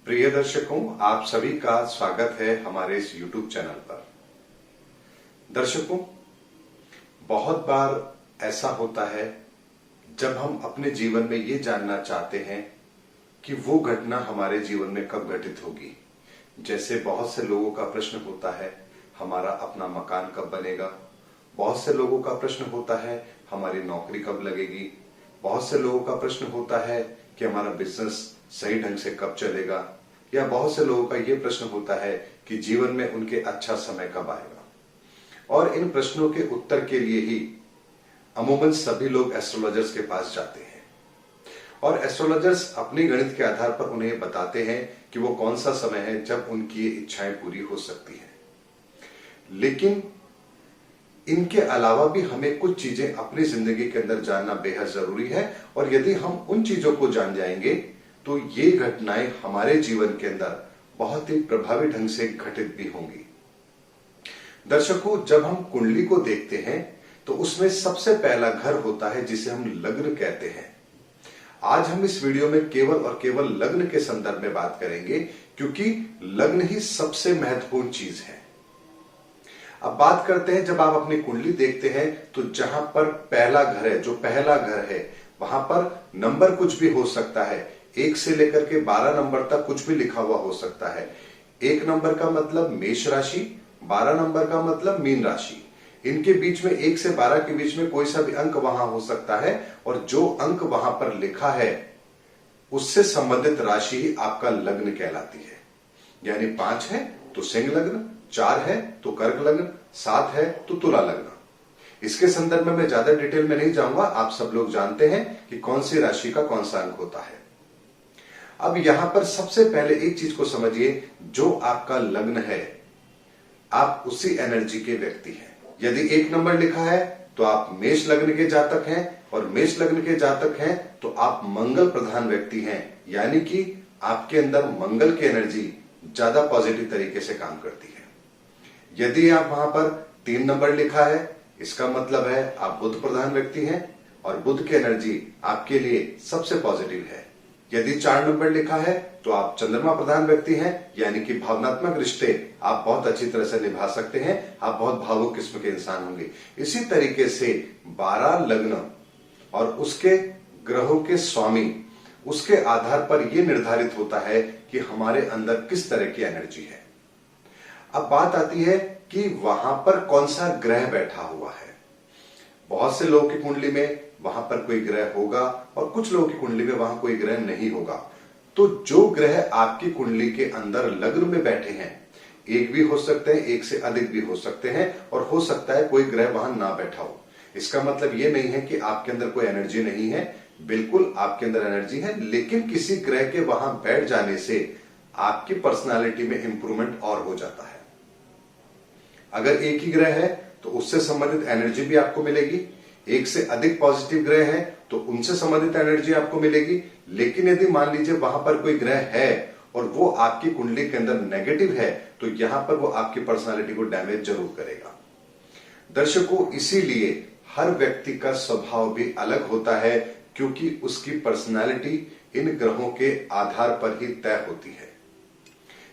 प्रिय दर्शकों, आप सभी का स्वागत है हमारे इस YouTube चैनल पर। दर्शकों, बहुत बार ऐसा होता है जब हम अपने जीवन में ये जानना चाहते हैं कि वो घटना हमारे जीवन में कब घटित होगी। जैसे बहुत से लोगों का प्रश्न होता है, हमारा अपना मकान कब बनेगा। बहुत से लोगों का प्रश्न होता है, हमारी नौकरी कब लगेगी। बहुत से लोगों का प्रश्न होता है कि हमारा बिजनेस सही ढंग से कब चलेगा। या बहुत से लोगों का यह प्रश्न होता है कि जीवन में उनके अच्छा समय कब आएगा। और इन प्रश्नों के उत्तर के लिए ही अमूमन सभी लोग एस्ट्रोलॉजर्स के पास जाते हैं और एस्ट्रोलॉजर्स अपनी गणित के आधार पर उन्हें बताते हैं कि वो कौन सा समय है जब उनकी ये इच्छाएं पूरी हो सकती हैं। लेकिन इनके अलावा भी हमें कुछ चीजें अपनी जिंदगी के अंदर जानना बेहद जरूरी है और यदि हम उन चीजों को जान जाएंगे तो ये घटनाएं हमारे जीवन के अंदर बहुत ही प्रभावी ढंग से घटित भी होंगी। दर्शकों, जब हम कुंडली को देखते हैं तो उसमें सबसे पहला घर होता है जिसे हम लग्न कहते हैं। आज हम इस वीडियो में केवल और केवल लग्न के संदर्भ में बात करेंगे क्योंकि लग्न ही सबसे महत्वपूर्ण चीज है। अब बात करते हैं, जब आप अपनी कुंडली देखते हैं तो जहां पर पहला घर है, जो पहला घर है, वहां पर नंबर कुछ भी हो सकता है। 1 से लेकर के 12 नंबर तक कुछ भी लिखा हुआ हो सकता है। 1 नंबर का मतलब मेष राशि, 12 नंबर का मतलब मीन राशि। इनके बीच में 1 से 12 के बीच में कोई सा भी अंक वहां हो सकता है और जो अंक वहां पर लिखा है उससे संबंधित राशि ही आपका लग्न कहलाती है। यानी 5 है तो सिंह लग्न, 4 है तो कर्क लग्न, 7 है तो तुला लग्न। इसके संदर्भ में मैं ज्यादा डिटेल में नहीं जाऊंगा, आप सब लोग जानते हैं कि कौन सी राशि का कौन सा अंक होता है। अब यहां पर सबसे पहले एक चीज को समझिए, जो आपका लग्न है आप उसी एनर्जी के व्यक्ति हैं। यदि 1 नंबर लिखा है तो आप मेष लग्न के जातक हैं और मेष लग्न के जातक हैं तो आप मंगल प्रधान व्यक्ति हैं। यानी कि आपके अंदर मंगल की एनर्जी ज्यादा पॉजिटिव तरीके से काम करती है। यदि आप वहां पर 3 नंबर लिखा है, इसका मतलब है आप बुध प्रधान व्यक्ति हैं और बुध की एनर्जी आपके लिए सबसे पॉजिटिव है। यदि 4 नंबर लिखा है तो आप चंद्रमा प्रधान व्यक्ति हैं, यानी कि भावनात्मक रिश्ते आप बहुत अच्छी तरह से निभा सकते हैं, आप बहुत भावुक किस्म के इंसान होंगे। इसी तरीके से 12 लग्न और उसके ग्रहों के स्वामी, उसके आधार पर यह निर्धारित होता है कि हमारे अंदर किस तरह की एनर्जी है। अब बात आती है कि वहां पर कौन सा ग्रह बैठा हुआ है। बहुत से लोगों की कुंडली में वहां पर कोई ग्रह होगा और कुछ लोगों की कुंडली में वहां कोई ग्रह नहीं होगा। तो जो ग्रह आपकी कुंडली के अंदर लग्न में बैठे हैं, एक भी हो सकते हैं, एक से अधिक भी हो सकते हैं और हो सकता है कोई ग्रह वहां ना बैठा हो। इसका मतलब यह नहीं है कि आपके अंदर कोई एनर्जी नहीं है, बिल्कुल आपके अंदर एनर्जी है, लेकिन किसी ग्रह के वहां बैठ जाने से आपकी पर्सनालिटी में इंप्रूवमेंट और हो जाता है। अगर एक ही ग्रह है तो उससे संबंधित एनर्जी भी आपको मिलेगी, एक से अधिक पॉजिटिव ग्रह है तो उनसे संबंधित एनर्जी आपको मिलेगी। लेकिन यदि मान लीजिए वहां पर कोई ग्रह है और वो आपकी कुंडली के अंदर नेगेटिव है तो यहां पर वो आपकी पर्सनालिटी को डैमेज जरूर करेगा। दर्शकों, इसीलिए हर व्यक्ति का स्वभाव भी अलग होता है क्योंकि उसकी पर्सनालिटी इन ग्रहों के आधार पर ही तय होती है।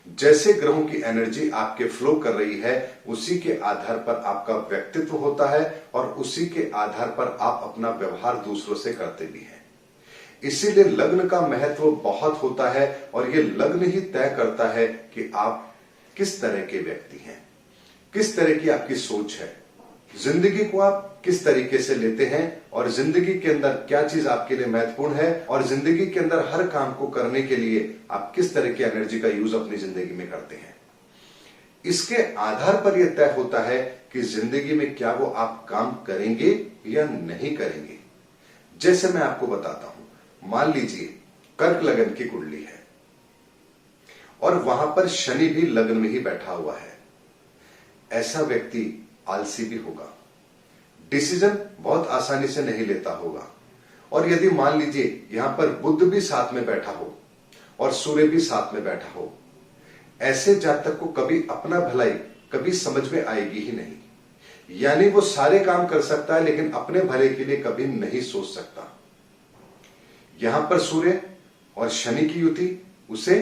जैसे ग्रहों की एनर्जी आपके फ्लो कर रही है उसी के आधार पर आपका व्यक्तित्व होता है और उसी के आधार पर आप अपना व्यवहार दूसरों से करते भी हैं। इसीलिए लग्न का महत्व बहुत होता है और ये लग्न ही तय करता है कि आप किस तरह के व्यक्ति हैं, किस तरह की आपकी सोच है, जिंदगी को आप किस तरीके से लेते हैं और जिंदगी के अंदर क्या चीज आपके लिए महत्वपूर्ण है और जिंदगी के अंदर हर काम को करने के लिए आप किस तरह की एनर्जी का यूज अपनी जिंदगी में करते हैं। इसके आधार पर यह तय होता है कि जिंदगी में क्या वो आप काम करेंगे या नहीं करेंगे। जैसे मैं आपको बताता हूं, मान लीजिए कर्क लग्न की कुंडली है और वहां पर शनि भी लग्न में ही बैठा हुआ है। ऐसा व्यक्ति आलसी भी होगा, डिसीजन बहुत आसानी से नहीं लेता होगा। और यदि मान लीजिए यहां पर बुध भी साथ में बैठा हो और सूर्य भी साथ में बैठा हो, ऐसे जातक को कभी अपना भलाई कभी समझ में आएगी ही नहीं। यानी वो सारे काम कर सकता है लेकिन अपने भले के लिए कभी नहीं सोच सकता। यहां पर सूर्य और शनि की युति उसे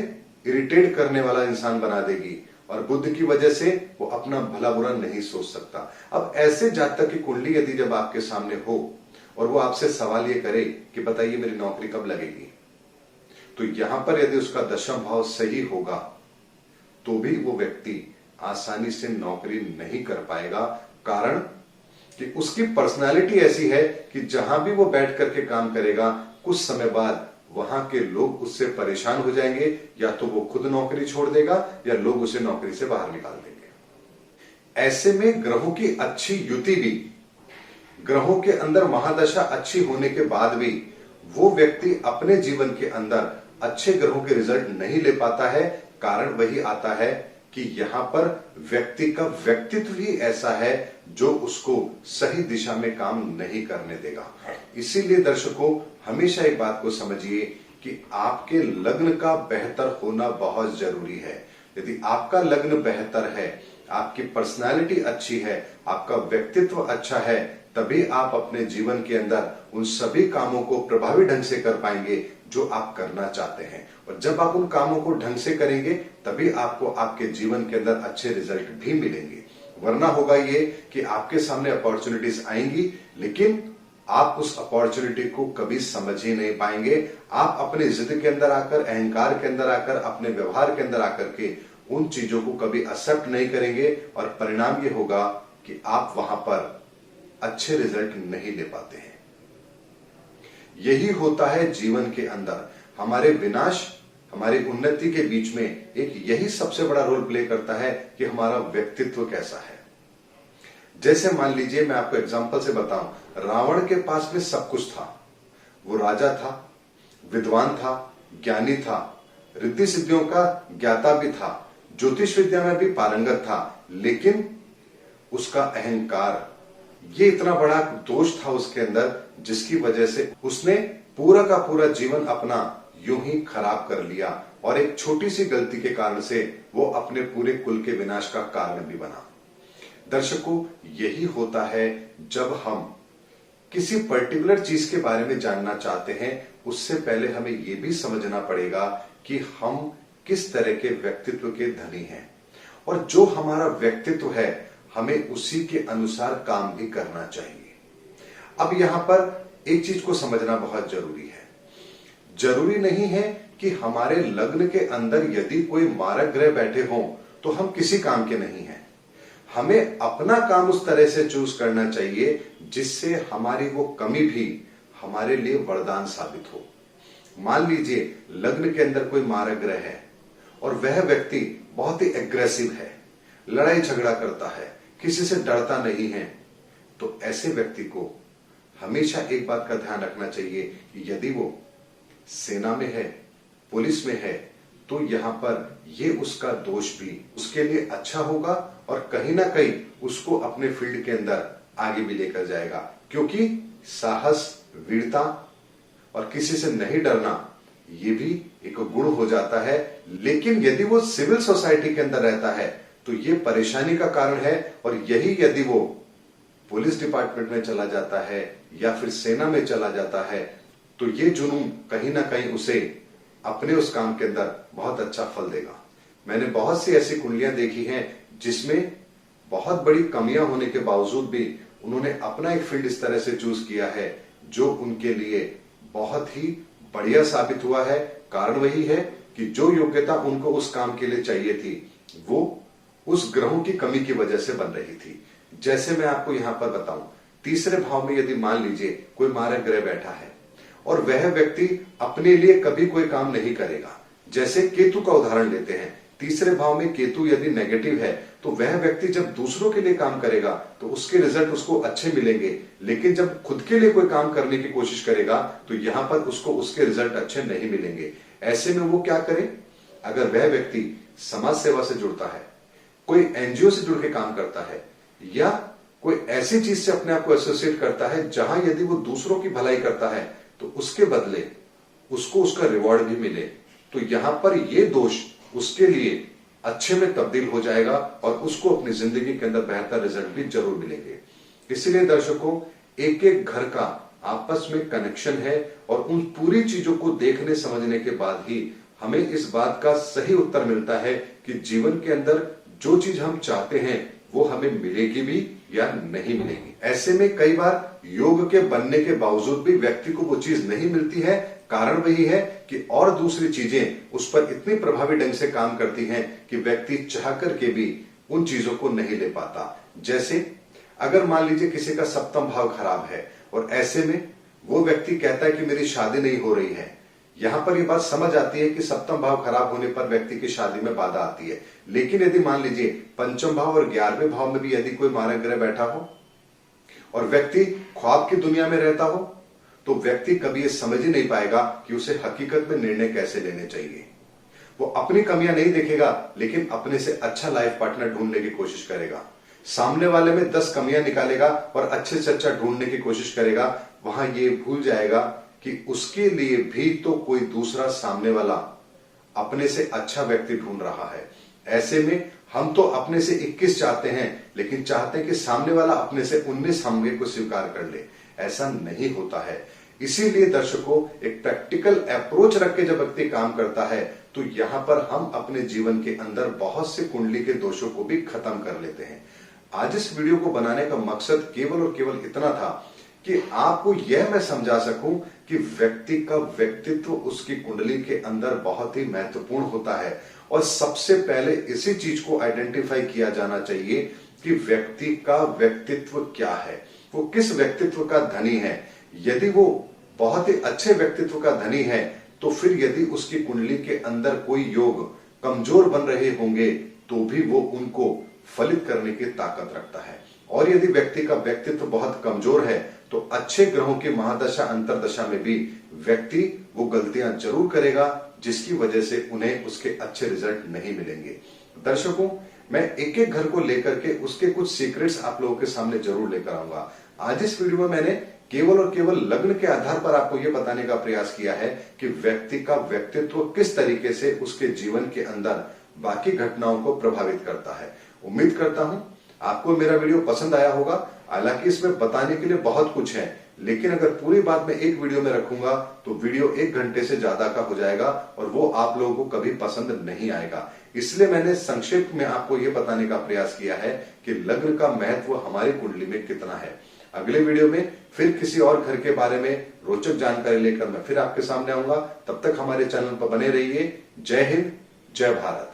इरिटेट करने वाला इंसान बना देगी और बुध की वजह से वो अपना भला बुरा नहीं सोच सकता। अब ऐसे जातक की कुंडली यदि जब आपके सामने हो और वो आपसे सवाल ये करे कि बताइए मेरी नौकरी कब लगेगी, तो यहां पर यदि उसका दशम भाव सही होगा तो भी वो व्यक्ति आसानी से नौकरी नहीं कर पाएगा। कारण कि उसकी पर्सनालिटी ऐसी है कि जहां भी वो बैठ करके काम करेगा कुछ समय बाद वहां के लोग उससे परेशान हो जाएंगे, या तो वो खुद नौकरी छोड़ देगा या लोग उसे नौकरी से बाहर निकाल देंगे। ऐसे में ग्रहों की अच्छी युति भी, ग्रहों के अंदर महादशा अच्छी होने के बाद भी वो व्यक्ति अपने जीवन के अंदर अच्छे ग्रहों के रिजल्ट नहीं ले पाता है। कारण वही आता है कि यहां पर व्यक्ति का व्यक्तित्व ही ऐसा है जो उसको सही दिशा में काम नहीं करने देगा। इसीलिए दर्शकों, हमेशा एक बात को समझिए कि आपके लग्न का बेहतर होना बहुत जरूरी है। यदि आपका लग्न बेहतर है, आपकी पर्सनालिटी अच्छी है, आपका व्यक्तित्व अच्छा है, तभी आप अपने जीवन के अंदर उन सभी कामों को प्रभावी ढंग से कर पाएंगे जो आप करना चाहते हैं। और जब आप उन कामों को ढंग से करेंगे तभी आपको आपके जीवन के अंदर अच्छे रिजल्ट भी मिलेंगे। वरना होगा ये कि आपके सामने अपॉर्चुनिटीज आएंगी लेकिन आप उस अपॉर्चुनिटी को कभी समझ ही नहीं पाएंगे। आप अपने जिद के अंदर आकर, अहंकार के अंदर आकर, अपने व्यवहार के अंदर आकर के उन चीजों को कभी एक्सेप्ट नहीं करेंगे और परिणाम ये होगा कि आप वहां पर अच्छे रिजल्ट नहीं ले पाते हैं। यही होता है जीवन के अंदर। हमारे विनाश, हमारी उन्नति के बीच में एक यही सबसे बड़ा रोल प्ले करता है कि हमारा व्यक्तित्व कैसा है। जैसे मान लीजिए, मैं आपको एग्जांपल से बताऊं, रावण के पास में सब कुछ था। वो राजा था, विद्वान था, ज्ञानी था, रिद्धि सिद्धियों का ज्ञाता भी था, ज्योतिष विद्या में भी पारंगत था, लेकिन उसका अहंकार, ये इतना बड़ा दोष था उसके अंदर जिसकी वजह से उसने पूरा का पूरा जीवन अपना यूं ही खराब कर लिया और एक छोटी सी गलती के कारण से वो अपने पूरे कुल के विनाश का कारण भी बना। दर्शकों, यही होता है जब हम किसी पर्टिकुलर चीज के बारे में जानना चाहते हैं, उससे पहले हमें यह भी समझना पड़ेगा कि हम किस तरह के व्यक्तित्व के धनी हैं और जो हमारा व्यक्तित्व है हमें उसी के अनुसार काम भी करना चाहिए। अब यहां पर एक चीज को समझना बहुत जरूरी है। जरूरी नहीं है कि हमारे लग्न के अंदर यदि कोई मारक ग्रह बैठे हों तो हम किसी काम के नहीं हैं। हमें अपना काम उस तरह से चूज करना चाहिए जिससे हमारी वो कमी भी हमारे लिए वरदान साबित हो। मान लीजिए लग्न के अंदर कोई मारक ग्रह है और वह व्यक्ति बहुत ही एग्रेसिव है, लड़ाई झगड़ा करता है, किसी से डरता नहीं है, तो ऐसे व्यक्ति को हमेशा एक बात का ध्यान रखना चाहिए कि यदि वो सेना में है, पुलिस में है, तो यहां पर ये उसका दोष भी उसके लिए अच्छा होगा और कहीं ना कहीं उसको अपने फील्ड के अंदर आगे भी लेकर जाएगा। क्योंकि साहस, वीरता और किसी से नहीं डरना ये भी एक गुण हो जाता है। लेकिन यदि वो सिविल सोसाइटी के अंदर रहता है तो ये परेशानी का कारण है। और यही यदि वो पुलिस डिपार्टमेंट में चला जाता है या फिर सेना में चला जाता है तो ये जुनून कहीं ना कहीं उसे अपने उस काम के अंदर बहुत अच्छा फल देगा। मैंने बहुत सी ऐसी कुंडलियां देखी हैं जिसमें बहुत बड़ी कमियां होने के बावजूद भी उन्होंने अपना एक फील्ड इस तरह से चूज किया है जो उनके लिए बहुत ही बढ़िया साबित हुआ है। कारण वही है कि जो योग्यता उनको उस काम के लिए चाहिए थी वो उस ग्रहों की कमी की वजह से बन रही थी। जैसे मैं आपको यहां पर बताऊं, तीसरे भाव में यदि मान लीजिए कोई मारक ग्रह बैठा है और वह व्यक्ति अपने लिए कभी कोई काम नहीं करेगा, जैसे केतु का उदाहरण लेते हैं। तीसरे भाव में केतु यदि नेगेटिव है तो वह व्यक्ति जब दूसरों के लिए काम करेगा तो उसके रिजल्ट उसको अच्छे मिलेंगे, लेकिन जब खुद के लिए कोई काम करने की कोशिश करेगा तो यहां पर उसको उसके रिजल्ट अच्छे नहीं मिलेंगे। ऐसे में वो क्या करे? अगर वह व्यक्ति समाज सेवा से जुड़ता है, कोई एनजीओ से जुड़ के काम करता है या कोई ऐसी चीज से अपने आप को एसोसिएट करता है जहां यदि वो दूसरों की भलाई करता है तो उसके बदले उसको उसका रिवॉर्ड भी मिले, तो यहां पर ये दोष उसके लिए अच्छे में तब्दील हो जाएगा और उसको अपनी जिंदगी के अंदर बेहतर रिजल्ट भी जरूर मिलेंगे। इसीलिए दर्शकों, एक एक घर का आपस में कनेक्शन है और उन पूरी चीजों को देखने समझने के बाद ही हमें इस बात का सही उत्तर मिलता है कि जीवन के अंदर जो चीज हम चाहते हैं वो हमें मिलेगी भी या नहीं मिलेगी। ऐसे में कई बार योग के बनने के बावजूद भी व्यक्ति को वो चीज नहीं मिलती है। कारण वही है कि और दूसरी चीजें उस पर इतनी प्रभावी ढंग से काम करती हैं कि व्यक्ति चाह करके भी उन चीजों को नहीं ले पाता। जैसे अगर मान लीजिए किसी का सप्तम भाव खराब है और ऐसे में वो व्यक्ति कहता है कि मेरी शादी नहीं हो रही है। यहां पर ये बात समझ आती है कि सप्तम भाव खराब होने पर व्यक्ति की शादी में बाधा आती है। लेकिन यदि मान लीजिए पंचम भाव और 11वें भाव में भी यदि कोई मारक ग्रह बैठा हो और व्यक्ति ख्वाब की दुनिया में रहता हो तो व्यक्ति कभी ये समझ ही नहीं पाएगा कि उसे हकीकत में निर्णय कैसे लेने चाहिए। वो अपनी कमियां नहीं देखेगा लेकिन अपने से अच्छा लाइफ पार्टनर ढूंढने की कोशिश करेगा। सामने वाले में 10 कमियां निकालेगा और अच्छे से अच्छा ढूंढने की कोशिश करेगा। वहां ये भूल जाएगा कि उसके लिए भी तो कोई दूसरा सामने वाला अपने से अच्छा व्यक्ति ढूंढ रहा है। ऐसे में हम तो अपने से 21 चाहते हैं लेकिन चाहते हैं कि सामने वाला अपने से 19 हमगे को स्वीकार कर ले। ऐसा नहीं होता है। इसीलिए दर्शकों, एक प्रैक्टिकल अप्रोच रख के जब व्यक्ति काम करता है तो यहां पर हम अपने जीवन के अंदर बहुत से कुंडली के दोषों को भी खत्म कर लेते हैं। आज इस वीडियो को बनाने का मकसद केवल और केवल इतना था कि आपको यह मैं समझा सकूं कि व्यक्ति का व्यक्तित्व उसकी कुंडली के अंदर बहुत ही महत्वपूर्ण होता है और सबसे पहले इसी चीज को आइडेंटिफाई किया जाना चाहिए कि व्यक्ति का व्यक्तित्व क्या है, वो किस व्यक्तित्व का धनी है। यदि वो बहुत ही अच्छे व्यक्तित्व का धनी है तो फिर यदि उसकी कुंडली के अंदर कोई योग कमजोर बन रहे होंगे तो भी वो उनको फलित करने की ताकत रखता है। और यदि व्यक्ति का व्यक्तित्व बहुत कमजोर है तो अच्छे ग्रहों की महादशा अंतरदशा में भी व्यक्ति वो गलतियां जरूर करेगा जिसकी वजह से उन्हें उसके अच्छे रिजल्ट नहीं मिलेंगे। दर्शकों, मैं एक एक घर को लेकर के उसके कुछ सीक्रेट्स आप लोगों के सामने जरूर लेकर आऊंगा। आज इस वीडियो में मैंने केवल और केवल लग्न के आधार पर आपको यह बताने का प्रयास किया है कि व्यक्ति का व्यक्तित्व किस तरीके से उसके जीवन के अंदर बाकी घटनाओं को प्रभावित करता है। उम्मीद करता हूं आपको मेरा वीडियो पसंद आया होगा। हालांकि इसमें बताने के लिए बहुत कुछ है लेकिन अगर पूरी बात मैं एक वीडियो में रखूंगा तो वीडियो 1 घंटे से ज्यादा का हो जाएगा और वो आप लोगों को कभी पसंद नहीं आएगा। इसलिए मैंने संक्षेप में आपको यह बताने का प्रयास किया है कि लग्न का महत्व हमारी कुंडली में कितना है। अगले वीडियो में फिर किसी और घर के बारे में रोचक जानकारी लेकर मैं फिर आपके सामने आऊंगा। तब तक हमारे चैनल पर बने रहिए। जय हिंद, जय भारत।